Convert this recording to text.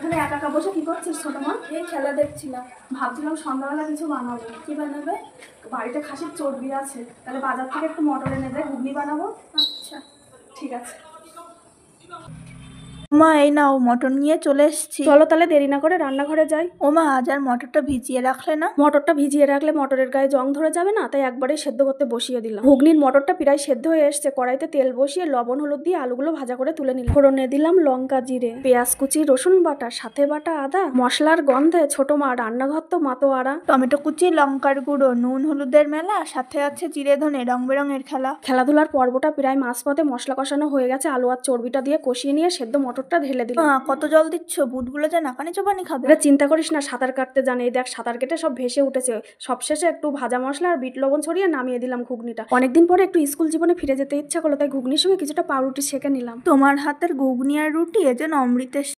এখানে একা একা বসে কি করছিস ছোট মা? এই খেলা দেখছিলাম। ভাবছিলাম সন্ধ্যাবেলা কিছু বানাবো। কি বানাবে? বাড়িতে খাসির চর্বি আছে, তাহলে বাজার থেকে একটু মটর এনে দেয়, ঘুগনি বানাবো। আচ্ছা ঠিক আছে। মা, এই নাও মটর নিয়ে চলে এসেছি। চলো তাহলে দেরি না করে রান্নাঘরে যাই। ও মা, আজ আর মটরটা ভিজিয়ে রাখলে না? মটরটা ভিজিয়ে রাখলে মটরের গায়ে জং ধরে যাবে না, তাই একবারে সেদ্ধ করতে বসিয়ে দিলাম। ঘুগনির মটরটা প্রায় সেদ্ধ হয়ে এসছে, কড়াইতে তেল বসিয়ে লবণ হলুদ দিয়ে আলুগুলো ভাজা করে তুলে নিলাম। ফোড়নে দিলাম লঙ্কা জিরে, পেঁয়াজ কুচি, রসুন বাটা, সাথে বাটা আদা। মশলার গন্ধে ছোট মা রান্নাঘর তো মাতোয়ারা। টমেটো কুচি, লঙ্কার গুঁড়ো, নুন হলুদের মেলা, সাথে আছে জিরে ধনে, রং বেরঙের খেলা। খেলাধুলার পর্বটা প্রায় মাঝপথে, মশলা কষানো হয়ে গেছে, আলু আর চর্বিটা দিয়ে কষিয়ে নিয়ে সেদ্ধ মটরটা ঢেলে দিলাম। মা, কত জল দিচ্ছ? বুটগুলো যে নাকানি চোবানি খাবে। এটা চিন্তা করিস না, সাঁতার কাটতে জানে। এই দেখ সাঁতার কেটে সব ভেসে উঠেছে। সবশেষে একটু ভাজা মশলা আর বিট লবণ ছড়িয়ে নামিয়ে দিলাম ঘুগনিটা। অনেকদিন পরে একটু স্কুল জীবনে ফিরে যেতে ইচ্ছা করলো, তাই ঘুগনির সঙ্গে কিছুটা পাউরুটি সেঁকে নিলাম। তোমার হাতের ঘুগনি আর রুটি এ যেন অমৃতের